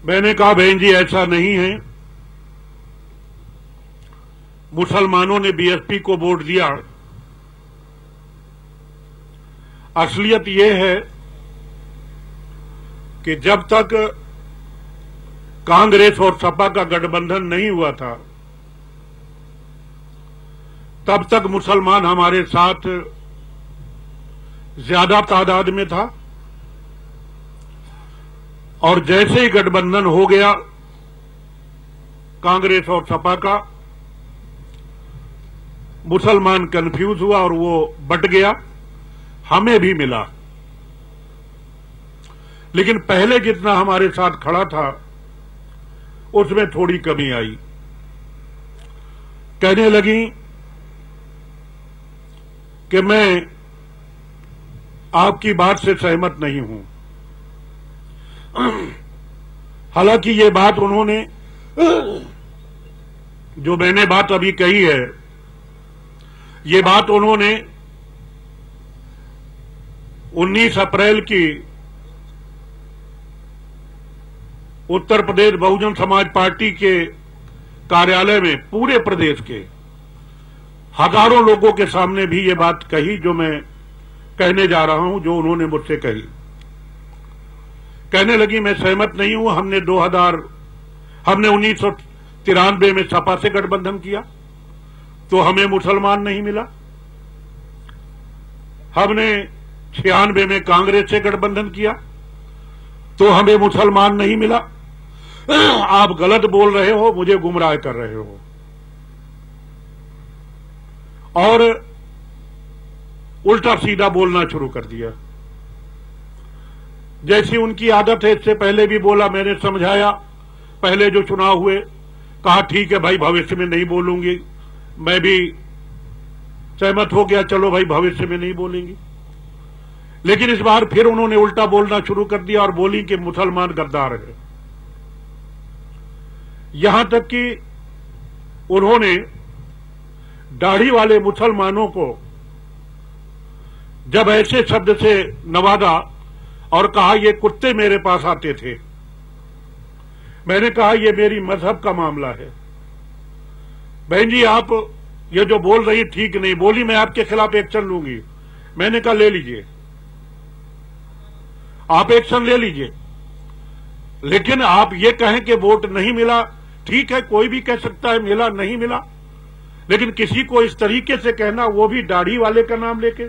मैंने कहा बहन जी ऐसा नहीं है, मुसलमानों ने बीएसपी को वोट दिया। असलियत यह है कि जब तक कांग्रेस और सपा का गठबंधन नहीं हुआ था तब तक मुसलमान हमारे साथ ज्यादा तादाद में था, और जैसे ही गठबंधन हो गया कांग्रेस और सपा का, मुसलमान कंफ्यूज हुआ और वो बट गया, हमें भी मिला। लेकिन पहले जितना हमारे साथ खड़ा था उसमें थोड़ी कमी आई। कहने लगी कि मैं आपकी बात से सहमत नहीं हूं। हालांकि ये बात उन्होंने, जो मैंने बात अभी कही है, ये बात उन्होंने 19 अप्रैल की उत्तर प्रदेश बहुजन समाज पार्टी के कार्यालय में पूरे प्रदेश के हजारों लोगों के सामने भी ये बात कही जो मैं कहने जा रहा हूं, जो उन्होंने मुझसे कही। कहने लगी मैं सहमत नहीं हूं, हमने 1993 में सपा से गठबंधन किया तो हमें मुसलमान नहीं मिला, हमने 96 में कांग्रेस से गठबंधन किया तो हमें मुसलमान नहीं मिला। आप गलत बोल रहे हो, मुझे गुमराह कर रहे हो। और उल्टा सीधा बोलना शुरू कर दिया, जैसी उनकी आदत है। इससे पहले भी बोला, मैंने समझाया, पहले जो चुनाव हुए कहा ठीक है भाई भविष्य में नहीं बोलूंगी, मैं भी सहमत हो गया, चलो भाई भविष्य में नहीं बोलेंगी। लेकिन इस बार फिर उन्होंने उल्टा बोलना शुरू कर दिया और बोली कि मुसलमान गद्दार है। यहां तक कि उन्होंने दाढ़ी वाले मुसलमानों को जब ऐसे शब्द से नवाजा और कहा ये कुत्ते मेरे पास आते थे, मैंने कहा ये मेरी मजहब का मामला है। बहन जी आप ये जो बोल रही ठीक नहीं। बोली मैं आपके खिलाफ एक्शन लूंगी। मैंने कहा ले लीजिए, आप एक्शन ले लीजिए, लेकिन आप ये कहें कि वोट नहीं मिला, ठीक है, कोई भी कह सकता है मिला नहीं मिला, लेकिन किसी को इस तरीके से कहना, वो भी दाढ़ी वाले का नाम लेके।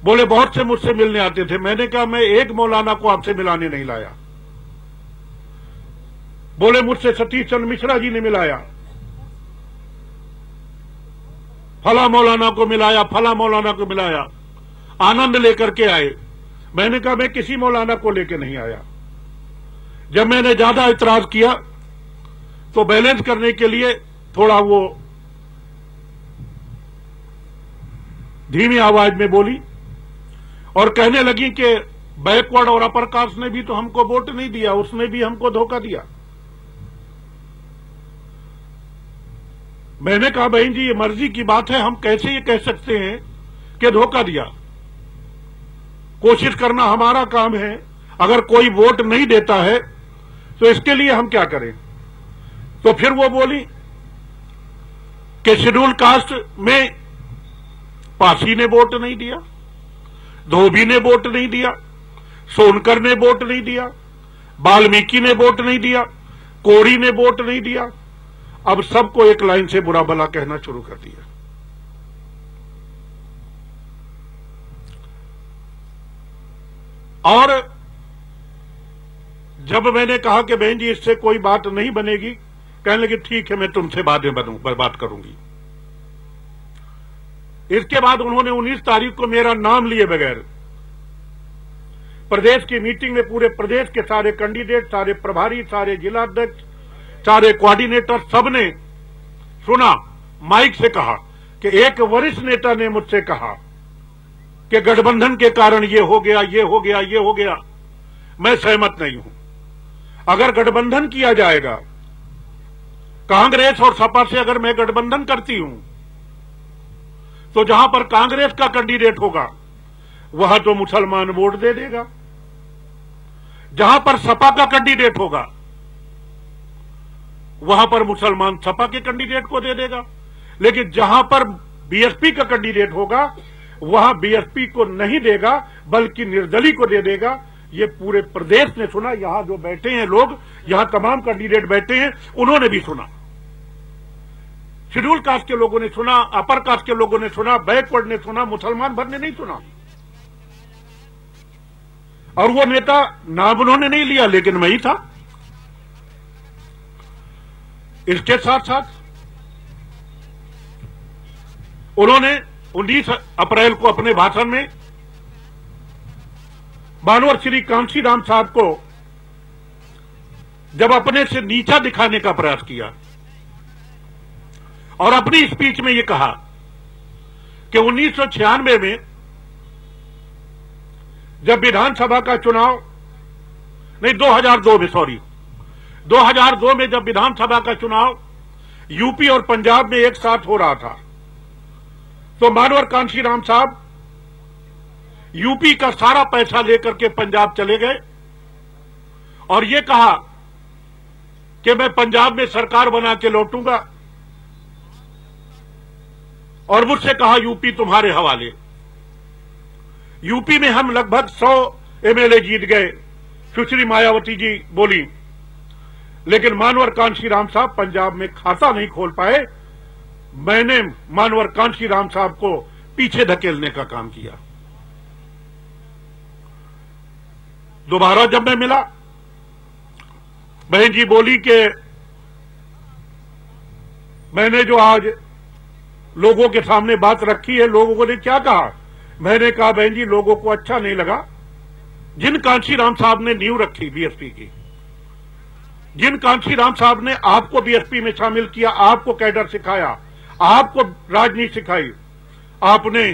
बोले बहुत से मुझसे मिलने आते थे। मैंने कहा मैं एक मौलाना को आपसे मिलाने नहीं लाया। बोले मुझसे सतीश चंद्र मिश्रा जी ने मिलाया, फला मौलाना को मिलाया, फला मौलाना को मिलाया, आनंद लेकर के आए। मैंने कहा मैं किसी मौलाना को लेकर नहीं आया। जब मैंने ज्यादा इतराज किया तो बैलेंस करने के लिए थोड़ा वो धीमी आवाज में बोली और कहने लगी कि बैकवर्ड और अपर कास्ट ने भी तो हमको वोट नहीं दिया, उसने भी हमको धोखा दिया। मैंने कहा बहन जी ये मर्जी की बात है, हम कैसे ये कह सकते हैं कि धोखा दिया। कोशिश करना हमारा काम है, अगर कोई वोट नहीं देता है तो इसके लिए हम क्या करें। तो फिर वो बोली कि शेड्यूल कास्ट में पासी ने वोट नहीं दिया, धोबी ने वोट नहीं दिया, सोनकर ने वोट नहीं दिया, वाल्मीकि ने वोट नहीं दिया, कोरी ने वोट नहीं दिया। अब सबको एक लाइन से बुरा भला कहना शुरू कर दिया। और जब मैंने कहा कि बहन जी इससे कोई बात नहीं बनेगी, कहने लगी ठीक है मैं तुमसे बाद में बात करूंगी। इसके बाद उन्होंने 19 तारीख को मेरा नाम लिए बगैर प्रदेश की मीटिंग में पूरे प्रदेश के सारे कैंडिडेट, सारे प्रभारी, सारे जिलाध्यक्ष, सारे कोऑर्डिनेटर सबने सुना, माइक से कहा कि एक वरिष्ठ नेता ने मुझसे कहा कि गठबंधन के कारण ये हो गया, ये हो गया, ये हो गया। मैं सहमत नहीं हूं। अगर गठबंधन किया जाएगा, कांग्रेस और सपा से अगर मैं गठबंधन करती हूं तो जहां पर कांग्रेस का कैंडिडेट होगा वहां तो मुसलमान वोट दे देगा, जहां पर सपा का कैंडिडेट होगा वहां पर मुसलमान सपा के कैंडिडेट को दे देगा, लेकिन जहां पर बीएसपी का कैंडिडेट होगा वहां बीएसपी को नहीं देगा बल्कि निर्दलीय को दे देगा। ये पूरे प्रदेश ने सुना, यहां जो बैठे हैं लोग, यहां तमाम कैंडिडेट बैठे हैं, उन्होंने भी सुना। शेड्यूल कास्ट के लोगों ने सुना, अपर कास्ट के लोगों ने सुना, बैकवर्ड ने सुना, मुसलमान भर ने नहीं सुना। और वो नेता नाम उन्होंने नहीं लिया, लेकिन मैं ही था। इसके साथ साथ उन्होंने 19 अप्रैल को अपने भाषण में बानवर श्री कांशीराम साहब को जब अपने से नीचा दिखाने का प्रयास किया और अपनी स्पीच में यह कहा कि 1996 में जब विधानसभा का चुनाव, नहीं 2002 में, सॉरी 2002 में जब विधानसभा का चुनाव यूपी और पंजाब में एक साथ हो रहा था, तो मानवर कांशीराम साहब यूपी का सारा पैसा लेकर के पंजाब चले गए और ये कहा कि मैं पंजाब में सरकार बना के लौटूंगा, और मुझसे कहा यूपी तुम्हारे हवाले। यूपी में हम लगभग 100 एमएलए जीत गए, सुश्री मायावती जी बोली, लेकिन मानवर कांशीराम साहब पंजाब में खाता नहीं खोल पाए। मैंने मानवर कांशीराम साहब को पीछे धकेलने का काम किया। दोबारा जब मैं मिला, बहन जी बोली कि मैंने जो आज लोगों के सामने बात रखी है, लोगों ने क्या कहा। मैंने कहा बहन जी लोगों को अच्छा नहीं लगा। जिन कांशीराम साहब ने नींव रखी बीएसपी की, जिन कांशीराम साहब ने आपको बीएसपी में शामिल किया, आपको कैडर सिखाया, आपको राजनीति सिखाई, आपने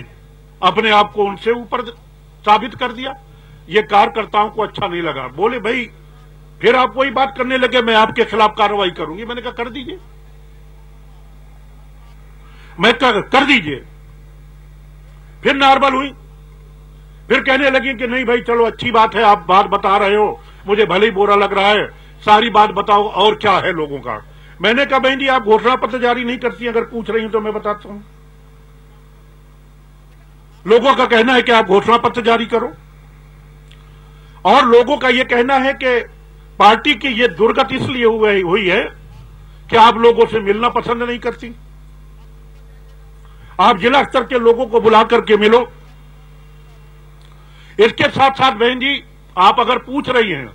अपने आप को उनसे ऊपर साबित कर दिया। ये कार्यकर्ताओं को अच्छा नहीं लगा। बोले भाई फिर आप वही बात करने लगे, मैं आपके खिलाफ कार्रवाई करूंगी। मैंने कहा कर दीजिए, मैं कर दीजिए। फिर नॉर्मल हुई, फिर कहने लगी कि नहीं भाई चलो अच्छी बात है, आप बात बता रहे हो, मुझे भले ही बुरा लग रहा है, सारी बात बताओ और क्या है लोगों का। मैंने कहा बहन जी आप घोषणा पत्र जारी नहीं करती, अगर पूछ रही हैं तो मैं बताता हूं। लोगों का कहना है कि आप घोषणा पत्र जारी करो, और लोगों का यह कहना है कि पार्टी की यह दुर्गति इसलिए हुई है कि आप लोगों से मिलना पसंद नहीं करती। आप जिला स्तर के लोगों को बुला करके मिलो। इसके साथ साथ बहन जी आप अगर पूछ रही हैं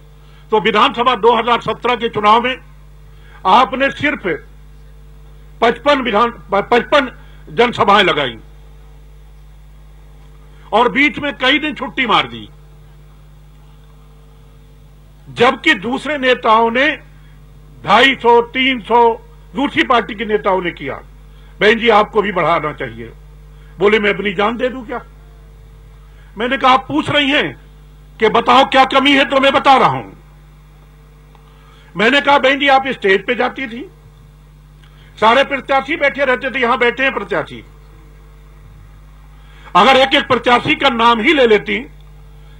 तो विधानसभा 2017 के चुनाव में आपने सिर्फ 55 जनसभाएं लगाई और बीच में कई दिन छुट्टी मार दी, जबकि दूसरे नेताओं ने 250, 300 दूसरी पार्टी के नेताओं ने किया। बहन जी आपको भी बढ़ाना चाहिए। बोले मैं अपनी जान दे दूं क्या। मैंने कहा आप पूछ रही हैं कि बताओ क्या कमी है, तो मैं बता रहा हूं। मैंने कहा बहन जी आप स्टेज पे जाती थी, सारे प्रत्याशी बैठे रहते थे, यहां बैठे हैं प्रत्याशी, अगर एक एक प्रत्याशी का नाम ही ले लेती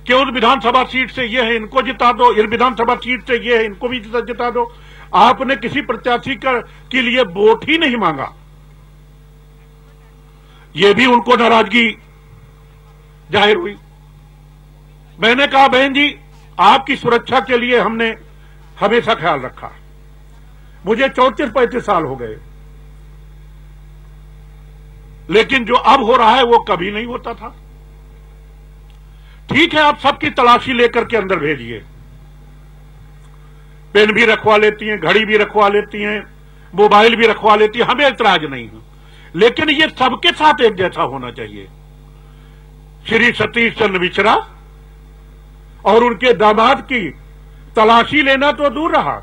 कि उस विधानसभा सीट से ये है इनको जिता दो, इस विधानसभा सीट से ये है इनको भी जिता दो, आपने किसी प्रत्याशी के लिए वोट ही नहीं मांगा। ये भी उनको नाराजगी जाहिर हुई। मैंने कहा बहन जी आपकी सुरक्षा के लिए हमने हमेशा ख्याल रखा। मुझे 34-35 साल हो गए, लेकिन जो अब हो रहा है वो कभी नहीं होता था। ठीक है आप सबकी तलाशी लेकर के अंदर भेजिए, पेन भी रखवा लेती हैं, घड़ी भी रखवा लेती हैं, मोबाइल भी रखवा लेती हैं, हमें इतराज नहीं है, लेकिन ये सबके साथ एक जैसा होना चाहिए। श्री सतीश चंद्र मिश्रा और उनके दामाद की तलाशी लेना तो दूर रहा,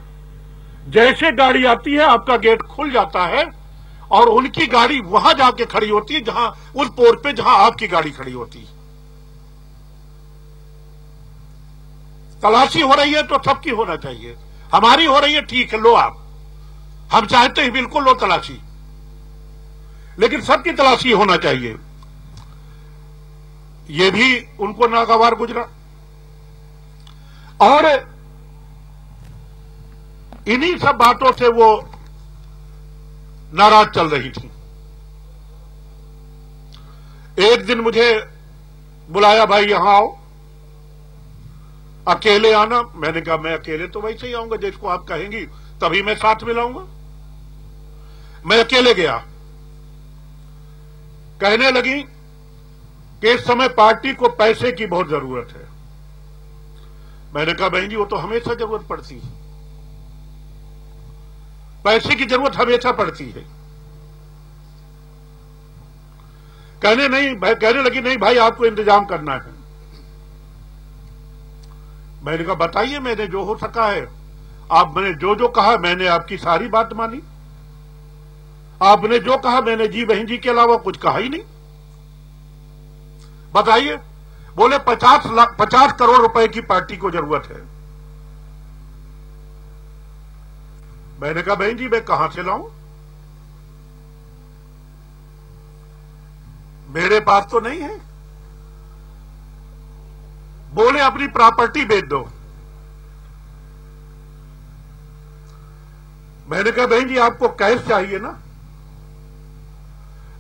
जैसे गाड़ी आती है आपका गेट खुल जाता है और उनकी गाड़ी वहां जाके खड़ी होती है, जहां उस पोर्ट पे जहां आपकी गाड़ी खड़ी होती है। तलाशी हो रही है तो सबकी होना चाहिए। हमारी हो रही है ठीक है, लो आप, हम चाहते हैं बिल्कुल लो तलाशी, लेकिन सबकी तलाशी होना चाहिए। ये भी उनको नागवार गुजरा। और इन्हीं सब बातों से वो नाराज चल रही थी। एक दिन मुझे बुलाया, भाई यहां आओ, अकेले आना। मैंने कहा मैं अकेले तो वैसे ही आऊंगा, जिसको आप कहेंगी तभी मैं साथ में लाऊंगा। मैं अकेले गया। कहने लगी कि इस समय पार्टी को पैसे की बहुत जरूरत है। मैंने कहा बहन जी वो तो हमेशा जरूरत पड़ती है, पैसे की जरूरत हमेशा पड़ती है। कहने लगी नहीं भाई आपको इंतजाम करना है। मैंने कहा बताइए, मैंने जो हो सका है, आपने जो जो कहा मैंने आपकी सारी बात मानी। आपने जो कहा मैंने जी बहन जी के अलावा कुछ कहा ही नहीं। बताइए। बोले 50 करोड़ रुपए की पार्टी को जरूरत है। मैंने कहा बहन जी मैं कहां से लाऊं, मेरे पास तो नहीं है। बोले अपनी प्रॉपर्टी बेच दो। मैंने कहा बहन जी आपको कैश चाहिए ना,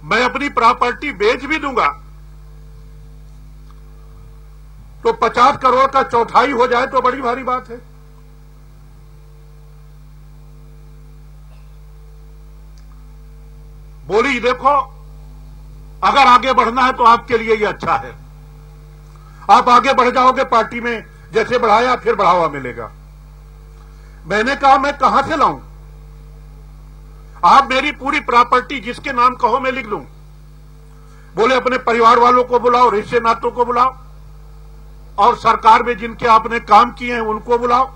मैं अपनी प्रॉपर्टी बेच भी दूंगा तो 50 करोड़ का चौथाई हो जाए तो बड़ी भारी बात है। बोली देखो अगर आगे बढ़ना है तो आपके लिए ये अच्छा है, आप आगे बढ़ जाओगे पार्टी में, जैसे बढ़ाया फिर बढ़ावा मिलेगा। मैंने कहा मैं कहां से लाऊं, आप मेरी पूरी प्रॉपर्टी जिसके नाम कहो मैं लिख लूं। बोले अपने परिवार वालों को बुलाओ, रिश्ते नातों को बुलाओ, और सरकार में जिनके आपने काम किए हैं उनको बुलाओ,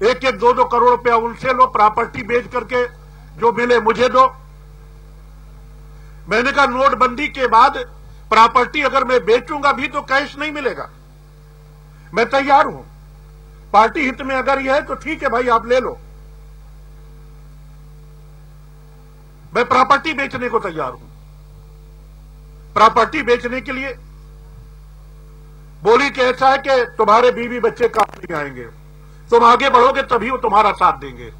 1-1, 2-2 करोड़ रुपया उनसे लो, प्रॉपर्टी बेच करके जो मिले मुझे दो। मैंने कहा नोटबंदी के बाद प्रॉपर्टी अगर मैं बेचूंगा भी तो कैश नहीं मिलेगा, मैं तैयार हूं। पार्टी हित में अगर यह है तो ठीक है भाई आप ले लो, मैं प्रॉपर्टी बेचने को तैयार हूं। प्रॉपर्टी बेचने के लिए बोली कि ऐसा है कि तुम्हारे बीवी बच्चे काम नहीं आएंगे, तुम आगे बढ़ोगे तभी वो तुम्हारा साथ देंगे।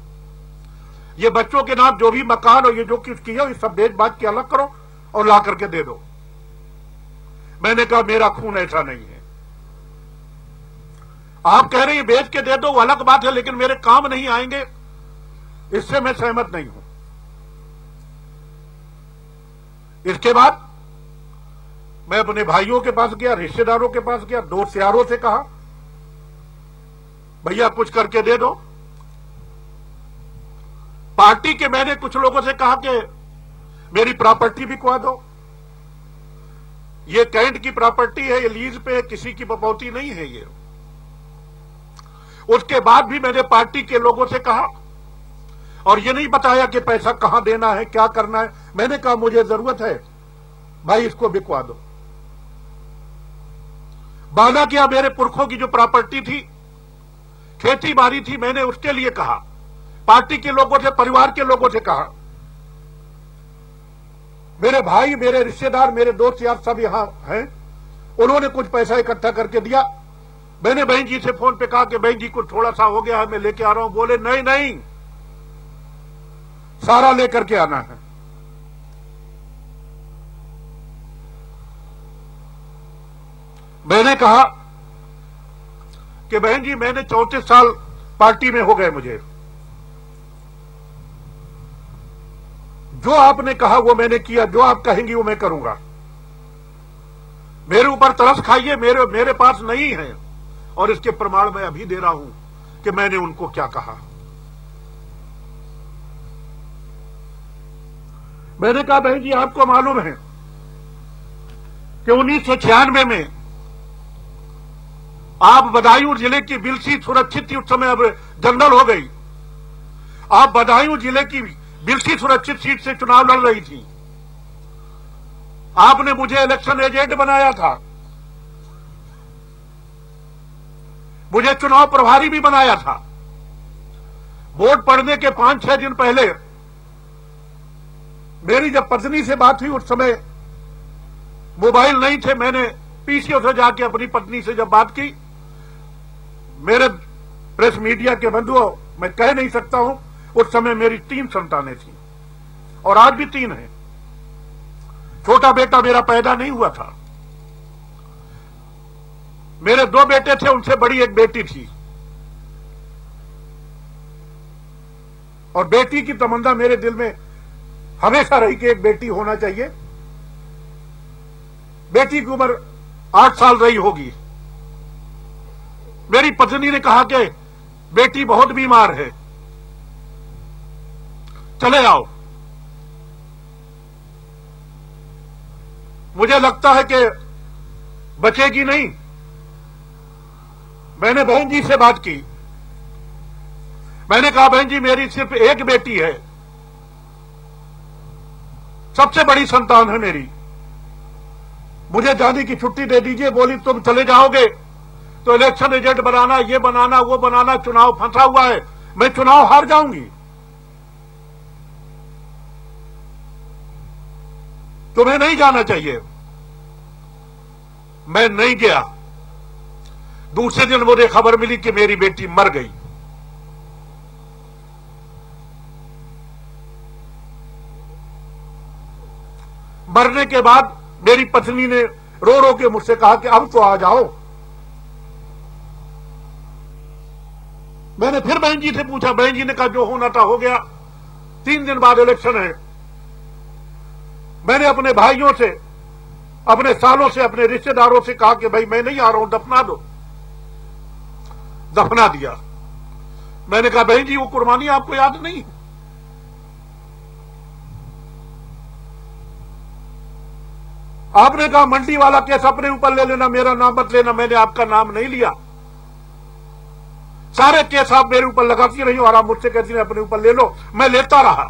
ये बच्चों के नाम जो भी मकान और ये जो कुछ किया ये सब बेच बात के अलग करो और ला करके दे दो। मैंने कहा मेरा खून ऐसा नहीं है, आप कह रहे हैं बेच के दे दो वो अलग बात है, लेकिन मेरे काम नहीं आएंगे इससे मैं सहमत नहीं हूं। इसके बाद मैं अपने भाइयों के पास गया, रिश्तेदारों के पास गया, दोस्त यारों से कहा भैया कुछ करके दे दो। पार्टी के मैंने कुछ लोगों से कहा कि मेरी प्रॉपर्टी बिकवा दो, ये कैंट की प्रॉपर्टी है, ये लीज पे है, किसी की बपौती नहीं है ये। उसके बाद भी मैंने पार्टी के लोगों से कहा और ये नहीं बताया कि पैसा कहां देना है, क्या करना है। मैंने कहा मुझे जरूरत है भाई इसको बिकवा दो। वादा किया, मेरे पुरखों की जो प्रॉपर्टी थी, खेती बाड़ी थी, मैंने उसके लिए कहा, पार्टी के लोगों से, परिवार के लोगों से कहा। मेरे भाई, मेरे रिश्तेदार, मेरे दोस्त यार सब यहां हैं, उन्होंने कुछ पैसा इकट्ठा करके दिया। मैंने बहन जी से फोन पे कहा कि बहन जी को थोड़ा सा हो गया है, मैं लेके आ रहा हूं। बोले नहीं नहीं सारा लेकर के आना है। मैंने कहा कि बहन जी मैंने 34 साल पार्टी में हो गए, मुझे जो आपने कहा वो मैंने किया, जो आप कहेंगी वो मैं करूंगा। मेरे ऊपर तरस खाइए, मेरे पास नहीं है, और इसके प्रमाण मैं अभी दे रहा हूं कि मैंने उनको क्या कहा। मैंने कहा बहन जी आपको मालूम है कि 1996 में आप बदायूं जिले की बिलसी सुरक्षित थी, उस समय अब जनरल हो गई। आप बदायूं जिले की बिलसी सुरक्षित सीट से चुनाव लड़ रही थी। आपने मुझे इलेक्शन एजेंट बनाया था, मुझे चुनाव प्रभारी भी बनाया था। वोट पड़ने के 5-6 दिन पहले मेरी जब पत्नी से बात हुई, उस समय मोबाइल नहीं थे, मैंने पीसीओ से जाके अपनी पत्नी से जब बात की, मेरे प्रेस मीडिया के बंधुओं, मैं कह नहीं सकता हूं, उस समय मेरी 3 संतानें थी और आज भी 3 हैं। छोटा बेटा मेरा पैदा नहीं हुआ था। मेरे 2 बेटे थे, उनसे बड़ी एक बेटी थी और बेटी की तमन्ना मेरे दिल में हमेशा रही कि एक बेटी होना चाहिए। बेटी की उम्र 8 साल रही होगी। मेरी पत्नी ने कहा कि बेटी बहुत बीमार है, चले आओ। मुझे लगता है कि बचेगी नहीं। मैंने बहन जी से बात की। मैंने कहा, बहन जी मेरी सिर्फ एक बेटी है, सबसे बड़ी संतान है मेरी, मुझे जाने की छुट्टी दे दीजिए। बोली तुम चले जाओगे तो इलेक्शन एजेंट बनाना, ये बनाना, वो बनाना, चुनाव फंसा हुआ है, मैं चुनाव हार जाऊंगी, तुम्हें नहीं जाना चाहिए। मैं नहीं गया। दूसरे दिन मुझे खबर मिली कि मेरी बेटी मर गई। मरने के बाद मेरी पत्नी ने रो रो के मुझसे कहा कि अब तो आ जाओ। मैंने फिर बहन जी से पूछा। बहन जी ने कहा जो होना था हो गया, 3 दिन बाद इलेक्शन है। मैंने अपने भाइयों से, अपने सालों से, अपने रिश्तेदारों से कहा कि भाई मैं नहीं आ रहा हूं, दफना दो। दफना दिया। मैंने कहा बहन जी वो कुर्बानी आपको याद नहीं? आपने कहा मंडी वाला केस अपने ऊपर ले लेना, मेरा नाम मत लेना। मैंने आपका नाम नहीं लिया। सारे केस आप मेरे ऊपर लगाती रही और आप मुझसे कहती रही अपने ऊपर ले लो, मैं लेता रहा।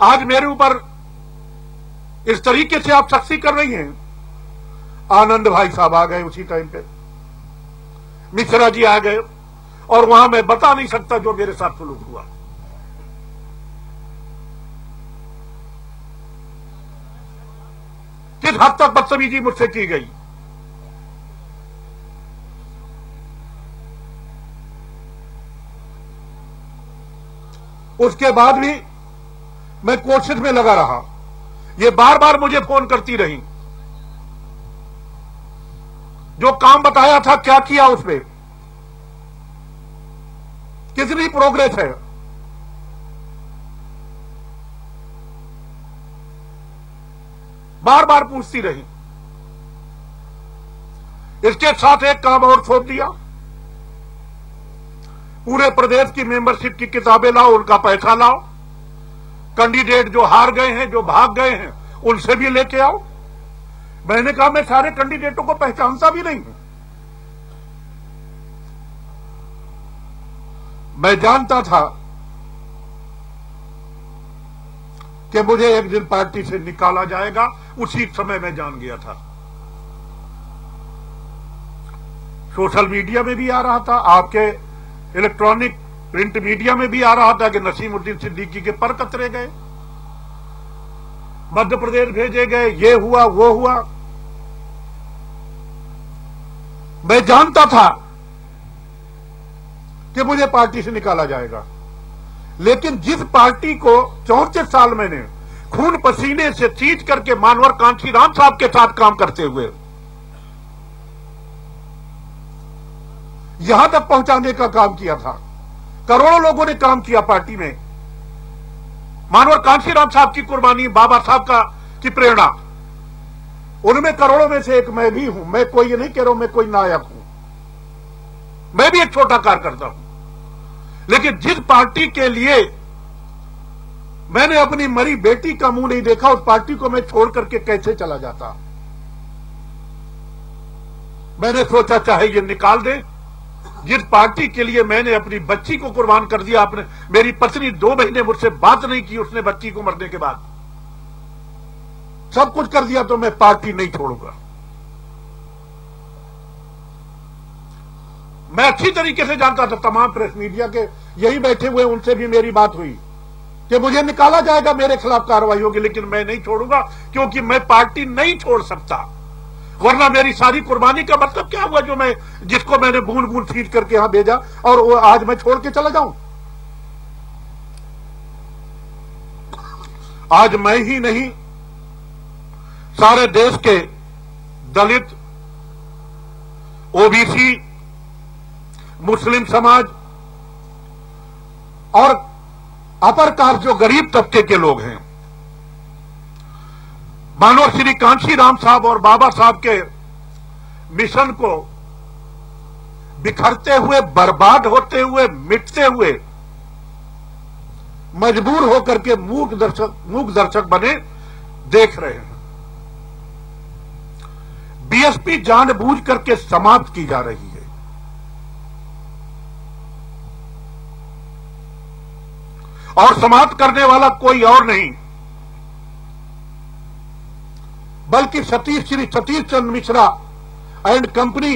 आज मेरे ऊपर इस तरीके से आप सख्ती कर रही हैं। आनंद भाई साहब आ गए उसी टाइम पे, मिश्रा जी आ गए, और वहां मैं बता नहीं सकता जो मेरे साथ सलूक हुआ। किस हद तक बदतमीजी मुझसे की गई। उसके बाद भी मैं कोशिश में लगा रहा। ये बार बार मुझे फोन करती रही। जो काम बताया था क्या किया, उसमें कितनी प्रोग्रेस है। बार बार पूछती रही। इसके साथ एक काम और सौंप दिया, पूरे प्रदेश की मेंबरशिप की किताबें लाओ, उनका पैसा लाओ, कैंडिडेट जो हार गए हैं, जो भाग गए हैं, उनसे भी लेके आओ। मैंने कहा मैं सारे कैंडिडेटों को पहचानता भी नहीं हूं। मैं जानता था कि मुझे एक दिन पार्टी से निकाला जाएगा, उसी समय मैं जान गया था। सोशल मीडिया में भी आ रहा था, आपके इलेक्ट्रॉनिक प्रिंट मीडिया में भी आ रहा था कि नसीमुद्दीन सिद्दीकी के पर कतरे गए, मध्य प्रदेश भेजे गए, ये हुआ वो हुआ। मैं जानता था कि मुझे पार्टी से निकाला जाएगा, लेकिन जिस पार्टी को 34 साल मैंने खून पसीने से सींच करके मानवर कांशीराम साहब के साथ काम करते हुए यहां तक पहुंचाने का काम किया था, करोड़ों लोगों ने काम किया पार्टी में। मानवर कांशीराम साहब की कुर्बानी, बाबा साहब का की प्रेरणा, उनमें करोड़ों में से एक मैं भी हूं। मैं कोई ये नहीं कह रहा हूं मैं कोई नायक हूं, मैं भी एक छोटा कार्यकर्ता हूं। लेकिन जिस पार्टी के लिए मैंने अपनी मरी बेटी का मुंह नहीं देखा, उस पार्टी को मैं छोड़ करके कैसे चला जाता। मैंने सोचा चाहे ये निकाल दे। जिस पार्टी के लिए मैंने अपनी बच्ची को कुर्बान कर दिया, आपने, मेरी पत्नी 2 महीने मुझसे बात नहीं की, उसने बच्ची को मरने के बाद सब कुछ कर दिया, तो मैं पार्टी नहीं छोड़ूंगा। मैं अच्छी तरीके से जानता था, तमाम प्रेस मीडिया के यही बैठे हुए उनसे भी मेरी बात हुई कि मुझे निकाला जाएगा, मेरे खिलाफ कार्रवाई होगी, लेकिन मैं नहीं छोड़ूंगा, क्योंकि मैं पार्टी नहीं छोड़ सकता। वरना मेरी सारी कुर्बानी का मतलब क्या हुआ, जो मैं जिसको मैंने बूंद बूंद सींच करके यहां भेजा और वो आज मैं छोड़ के चला जाऊं। आज मैं ही नहीं, सारे देश के दलित, ओबीसी, मुस्लिम समाज और अपर कास्ट जो गरीब तबके के लोग हैं, मानो श्री कांशीराम साहब और बाबा साहब के मिशन को बिखरते हुए, बर्बाद होते हुए, मिटते हुए मजबूर होकर के मूक दर्शक बने देख रहे हैं। बीएसपी जानबूझ करके समाप्त की जा रही है। और समाप्त करने वाला कोई और नहीं बल्कि श्री सतीश चंद्र मिश्रा एंड कंपनी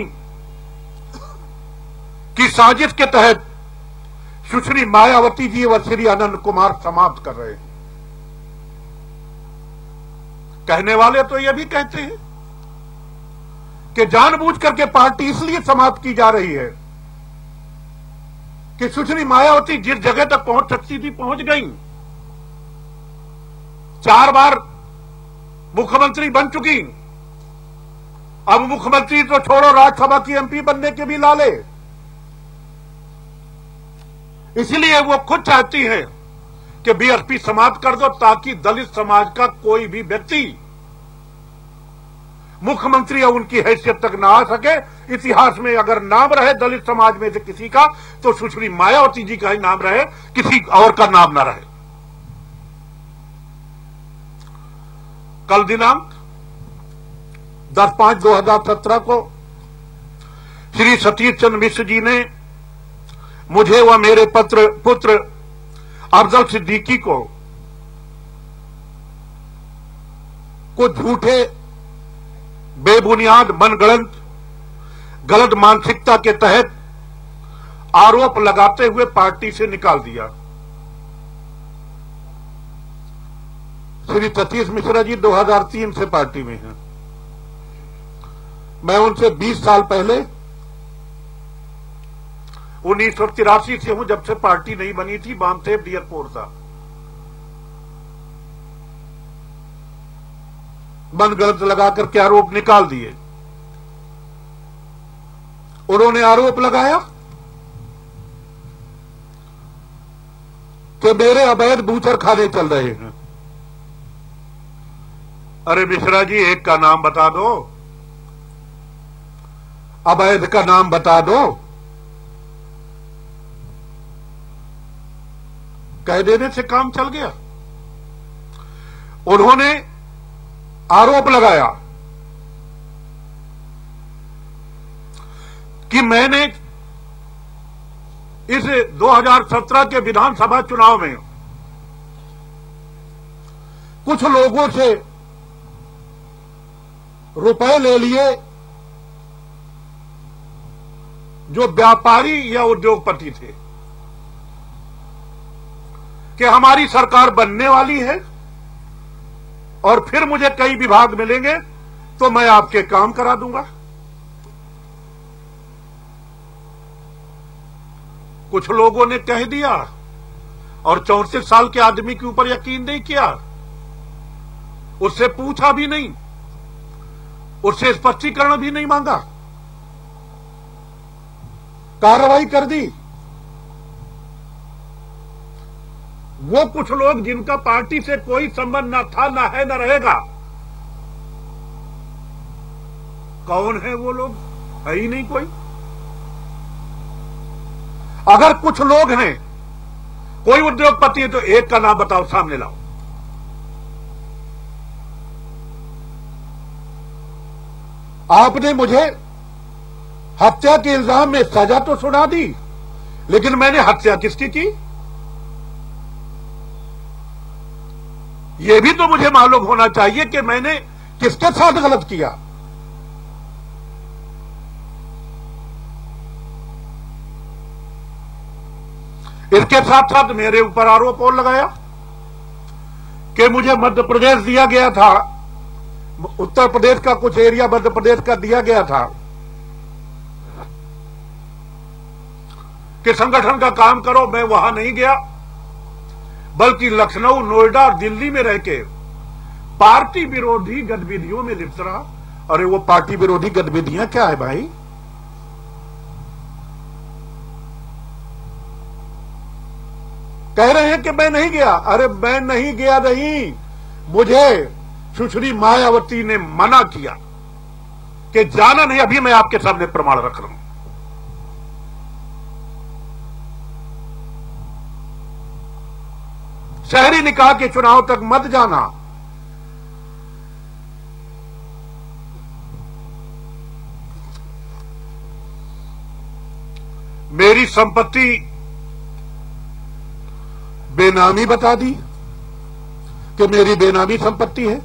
की साजिश के तहत सुश्री मायावती जी व श्री अनंत कुमार समाप्त कर रहे हैं। कहने वाले तो यह भी कहते हैं कि जानबूझ करके पार्टी इसलिए समाप्त की जा रही है कि सुश्री मायावती जिस जगह तक पहुंच सकती थी पहुंच गई। 4 बार मुख्यमंत्री बन चुकी, अब मुख्यमंत्री तो छोड़ो, राज्यसभा की एमपी बनने के भी लाले। इसलिए वो खुद चाहती है कि बीएसपी समाप्त कर दो, ताकि दलित समाज का कोई भी व्यक्ति मुख्यमंत्री या उनकी हैसियत तक ना आ सके। इतिहास में अगर नाम रहे दलित समाज में से किसी का, तो सुश्री मायावती जी का ही नाम रहे, किसी और का नाम ना रहे। कल दिनांक 10/5/2017 को श्री सतीश चंद्र मिश्र जी ने मुझे व मेरे पुत्र अफजल सिद्दीकी को कुछ झूठे, बेबुनियाद, मनगढ़ंत, गलत मानसिकता के तहत आरोप लगाते हुए पार्टी से निकाल दिया। श्री सतीश मिश्रा जी 2003 से पार्टी में हैं। मैं उनसे 20 साल पहले 1983 से हूं, जब से पार्टी नहीं बनी थी, बामसेव डियर पोरसा। मनगढ़ंत लगा करके आरोप निकाल दिए। उन्होंने आरोप लगाया कि मेरे अवैध बूचर खाने चल रहे हैं। अरे मिश्रा जी, एक का नाम बता दो, अवैध का नाम बता दो। कह देने से काम चल गया। उन्होंने आरोप लगाया कि मैंने इस 2017 के विधानसभा चुनाव में कुछ लोगों से रुपए ले लिए जो व्यापारी या उद्योगपति थे, कि हमारी सरकार बनने वाली है और फिर मुझे कई विभाग मिलेंगे तो मैं आपके काम करा दूंगा। कुछ लोगों ने कह दिया और 34 साल के आदमी के ऊपर यकीन नहीं किया, उससे पूछा भी नहीं, उससे स्पष्टीकरण भी नहीं मांगा, कार्रवाई कर दी। वो कुछ लोग जिनका पार्टी से कोई संबंध न था, न है, न रहेगा, कौन है वो लोग? है ही नहीं कोई। अगर कुछ लोग हैं, कोई उद्योगपति है, तो एक का नाम बताओ, सामने लाओ। आपने मुझे हत्या के इल्जाम में सजा तो सुना दी, लेकिन मैंने हत्या किसकी की यह भी तो मुझे मालूम होना चाहिए कि मैंने किसके साथ गलत किया। इसके साथ साथ मेरे ऊपर आरोप और लगाया कि मुझे मध्य प्रदेश दिया गया था उत्तर प्रदेश का कुछ एरिया मध्य प्रदेश का दिया गया था कि संगठन का काम करो। मैं वहां नहीं गया, बल्कि लखनऊ, नोएडा और दिल्ली में रह के पार्टी विरोधी गतिविधियों में लिप्त रहा। अरे वो पार्टी विरोधी गतिविधियां क्या है भाई? कह रहे हैं कि मैं नहीं गया। अरे मैं नहीं गया नहीं, मुझे सुश्री मायावती ने मना किया कि जाना नहीं। अभी मैं आपके सामने प्रमाण रख रहा हूं। शहरी निकाह के चुनाव तक मत जाना। मेरी संपत्ति बेनामी बता दी कि मेरी बेनामी संपत्ति है।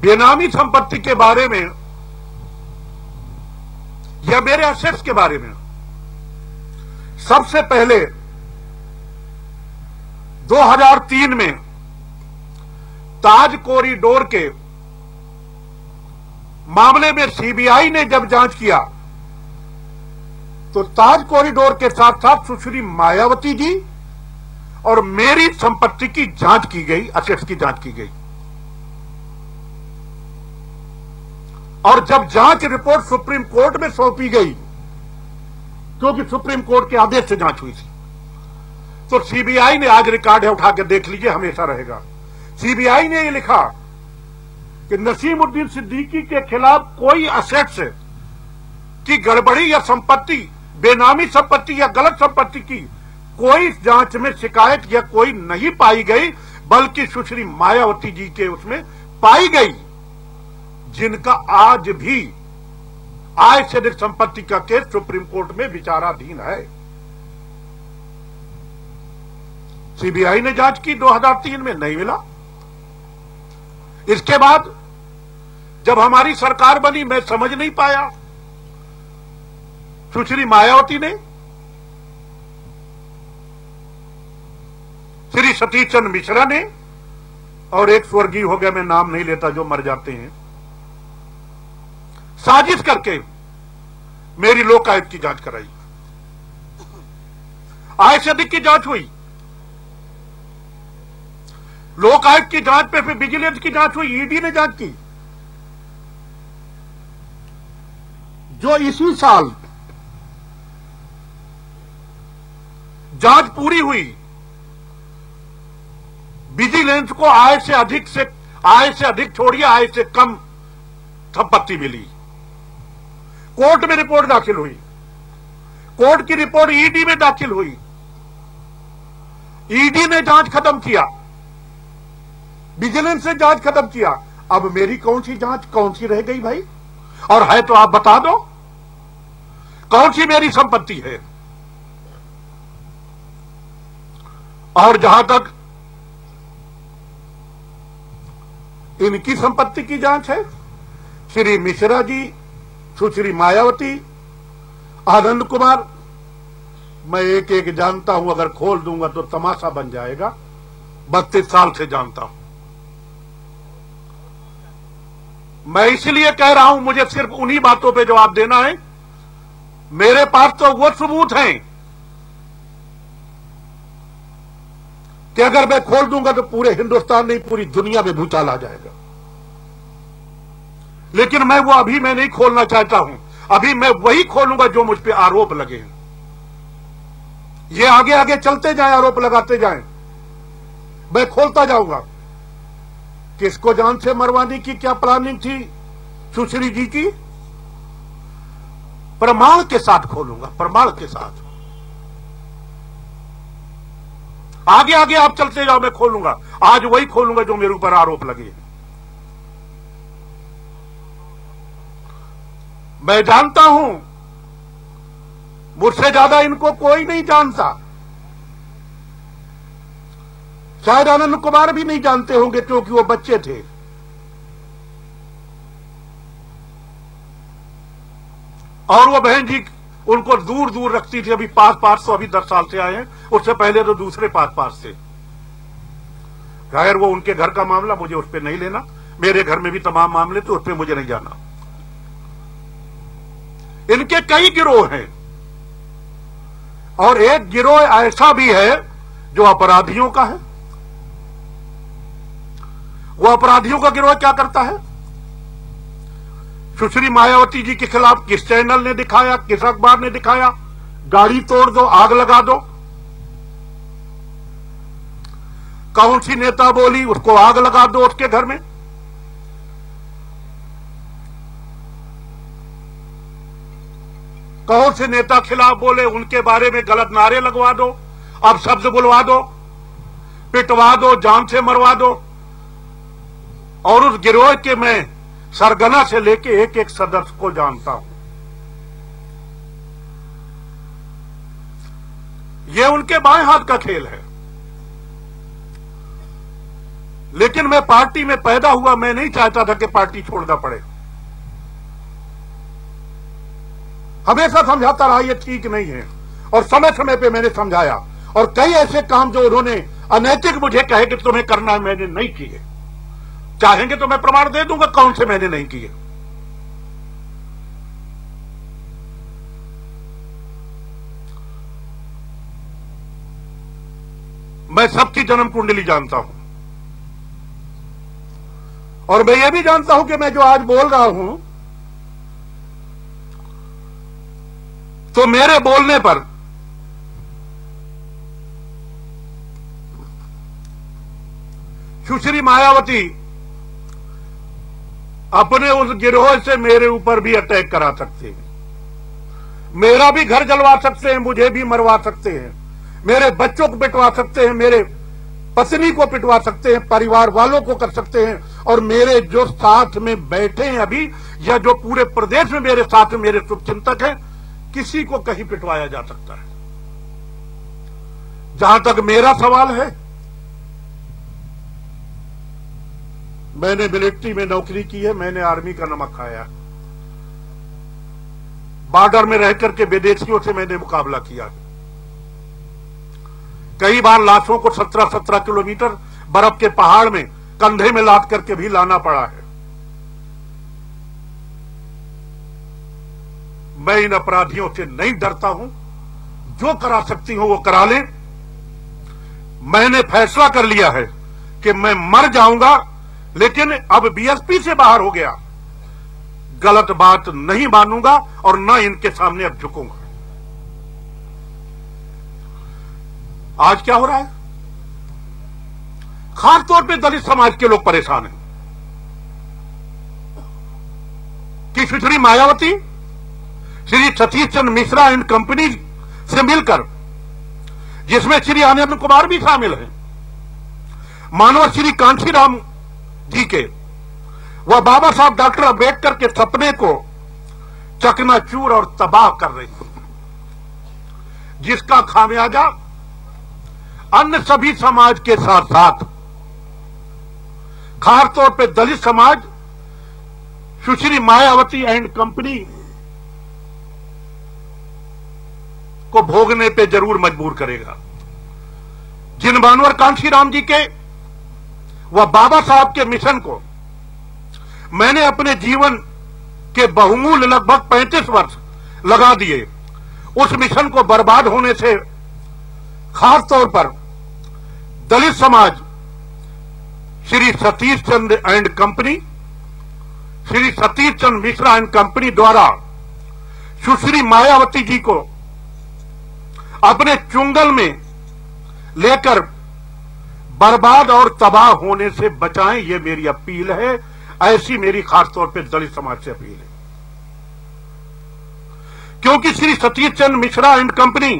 बेनामी संपत्ति के बारे में या मेरे असेट्स के बारे में सबसे पहले 2003 में ताज कॉरिडोर के मामले में सीबीआई ने जब जांच किया तो ताज कॉरिडोर के साथ साथ सुश्री मायावती जी और मेरी संपत्ति की जांच की गई, असेट्स की जांच की गई। और जब जांच रिपोर्ट सुप्रीम कोर्ट में सौंपी गई, क्योंकि सुप्रीम कोर्ट के आदेश से जांच हुई थी, तो सीबीआई ने, आज रिकॉर्ड है उठा के देख लीजिए, हमेशा रहेगा, सीबीआई ने यह लिखा कि नसीमुद्दीन सिद्दीकी के खिलाफ कोई असेट्स की गड़बड़ी या संपत्ति, बेनामी संपत्ति या गलत संपत्ति की कोई जांच में शिकायत या कोई नहीं पाई गई, बल्कि सुश्री मायावती जी के उसमें पाई गई, जिनका आज भी आय से अधिक संपत्ति का केस सुप्रीम कोर्ट में विचाराधीन है। सीबीआई ने जांच की 2003 में, नहीं मिला। इसके बाद जब हमारी सरकार बनी, मैं समझ नहीं पाया, सुश्री मायावती ने, श्री सतीश चंद्र मिश्रा ने, और एक स्वर्गीय हो गया, मैं नाम नहीं लेता, जो मर जाते हैं, साजिश करके मेरी लोकायुक्त की जांच कराई। आय से अधिक की जांच हुई, लोकायुक्त की जांच पे फिर विजिलेंस की जांच हुई, ईडी ने जांच की। जो इसी साल जांच पूरी हुई, विजिलेंस को आय से अधिक छोड़िए, आय से कम संपत्ति मिली। कोर्ट में रिपोर्ट दाखिल हुई, कोर्ट की रिपोर्ट ईडी में दाखिल हुई, ईडी ने जांच खत्म किया, विजिलेंस ने जांच खत्म किया। अब मेरी कौन सी जांच कौन सी रह गई भाई? और है तो आप बता दो, कौन सी मेरी संपत्ति है? और जहां तक इनकी संपत्ति की जांच है, श्री मिश्रा जी, सुश्री मायावती, आनंद कुमार, मैं एक एक जानता हूं, अगर खोल दूंगा तो तमाशा बन जाएगा। 32 साल से जानता हूं। मैं इसलिए कह रहा हूं, मुझे सिर्फ उन्हीं बातों पे जवाब देना है। मेरे पास तो वो सबूत हैं कि अगर मैं खोल दूंगा तो पूरे हिंदुस्तान नहीं, पूरी दुनिया में भूचाल आ जाएगा। लेकिन मैं नहीं खोलना चाहता हूं। अभी मैं वही खोलूंगा जो मुझ पे आरोप लगे हैं। ये आगे आगे चलते जाएं, आरोप लगाते जाएं, मैं खोलता जाऊंगा। किसको जान से मरवाने की क्या प्लानिंग थी सुश्री जी की, प्रमाण के साथ खोलूंगा, प्रमाण के साथ। आगे आगे आप चलते जाओ, मैं खोलूंगा। आज वही खोलूंगा जो मेरे ऊपर आरोप लगे। मैं जानता हूं, मुझसे ज्यादा इनको कोई नहीं जानता। शायद आनंद कुमार भी नहीं जानते होंगे, क्योंकि वो बच्चे थे। और वो बहन जी उनको दूर दूर रखती थी। अभी पास तो अभी 10 साल से आए हैं, उससे पहले तो दूसरे पास थे। खैर वो उनके घर का मामला, मुझे उस पर नहीं लेना। मेरे घर में भी तमाम मामले, तो उस पर मुझे नहीं जाना। इनके कई गिरोह हैं और एक गिरोह ऐसा भी है जो अपराधियों का है। वो अपराधियों का गिरोह क्या करता है? सुश्री मायावती जी के खिलाफ किस चैनल ने दिखाया, किस अखबार ने दिखाया, गाड़ी तोड़ दो, आग लगा दो। कौन सी नेता बोली, उसको आग लगा दो उसके घर में। कौन से नेता खिलाफ बोले, उनके बारे में गलत नारे लगवा दो, अब शब्द बुलवा दो, पिटवा दो, जान से मरवा दो। और उस गिरोह के मैं सरगना से लेके एक एक सदस्य को जानता हूं। यह उनके बाएं हाथ का खेल है। लेकिन मैं पार्टी में पैदा हुआ, मैं नहीं चाहता था कि पार्टी छोड़ना पड़े। हमेशा समझाता रहा ये ठीक नहीं है, और समय समय पे मैंने समझाया। और कई ऐसे काम जो उन्होंने अनैतिक मुझे कहे कि तुम्हें करना है, मैंने नहीं किए। चाहेंगे तो मैं प्रमाण दे दूंगा कौन से मैंने नहीं किए। मैं सबकी जन्म कुंडली जानता हूं, और मैं ये भी जानता हूं कि मैं जो आज बोल रहा हूं, तो मेरे बोलने पर सुश्री मायावती अपने उस गिरोह से मेरे ऊपर भी अटैक करा सकते हैं। मेरा भी घर जलवा सकते हैं, मुझे भी मरवा सकते हैं, मेरे बच्चों को पिटवा सकते हैं, मेरे पत्नी को पिटवा सकते हैं, परिवार वालों को कर सकते हैं। और मेरे जो साथ में बैठे हैं अभी, या जो पूरे प्रदेश में मेरे साथ मेरे शुभचिंतक हैं, किसी को कहीं पिटवाया जा सकता है। जहां तक मेरा सवाल है, मैंने मिलिट्री में नौकरी की है, मैंने आर्मी का नमक खाया, बॉर्डर में रह करके विदेशियों से मैंने मुकाबला किया। कई बार लाशों को 17-17 किलोमीटर बर्फ के पहाड़ में कंधे में लाद करके भी लाना पड़ा है। मैं इन अपराधियों से नहीं डरता हूं, जो करा सकती हूं वो करा लें। मैंने फैसला कर लिया है कि मैं मर जाऊंगा, लेकिन अब बीएसपी से बाहर हो गया, गलत बात नहीं मानूंगा और न इनके सामने अब झुकूंगा। आज क्या हो रहा है? खास तौर पे दलित समाज के लोग परेशान हैं कि सुश्री मायावती श्री सतीश चंद्र मिश्रा एंड कंपनी से मिलकर, जिसमें श्री आनंद कुमार भी शामिल हैं, मानव श्री कांशीराम जी के वह बाबा साहब डॉक्टर अंबेडकर के सपने को चकनाचूर और तबाह कर रही है, जिसका खामियाजा अन्य सभी समाज के साथ साथ खासतौर पे दलित समाज सुश्री मायावती एंड कंपनी को भोगने पे जरूर मजबूर करेगा। जिन मानवर कांशीराम जी के वह बाबा साहब के मिशन को मैंने अपने जीवन के बहुमूल्य लगभग 35 वर्ष लगा दिए, उस मिशन को बर्बाद होने से खास तौर पर दलित समाज Shri Satish Chandra and company, Shri Satish Chandra Mishra and company द्वारा सुश्री मायावती जी को अपने चुंगल में लेकर बर्बाद और तबाह होने से बचाएं, ये मेरी अपील है। ऐसी मेरी खासतौर पे दलित समाज से अपील है, क्योंकि श्री सतीश चंद्र मिश्रा एंड कंपनी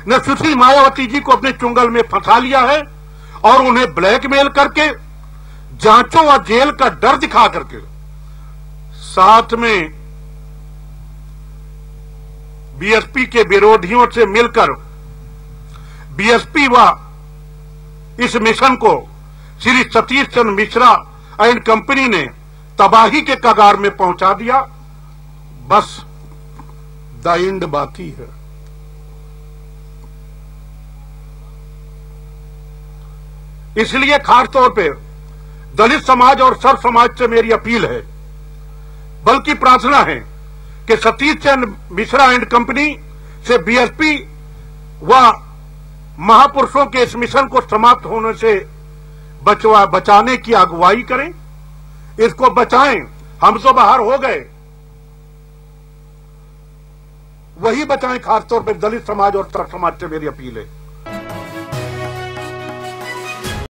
ने सुश्री मायावती जी को अपने चुंगल में फंसा लिया है और उन्हें ब्लैकमेल करके, जांचों और जेल का डर दिखा करके, साथ में बीएसपी के विरोधियों से मिलकर बीएसपी व इस मिशन को श्री सतीश चंद्र मिश्रा एंड कंपनी ने तबाही के कगार में पहुंचा दिया। बस द एंड बाकी है। इसलिए खास तौर पे दलित समाज और सर्व समाज से मेरी अपील है, बल्कि प्रार्थना है कि सतीश चंद्र मिश्रा एंड कंपनी से बीएसपी व महापुरुषों के इस मिशन को समाप्त होने से बचाने की अगुवाई करें, इसको बचाएं। हम तो बाहर हो गए, वही बचाएं। खासतौर पर दलित समाज और सर्व समाज से मेरी अपील है।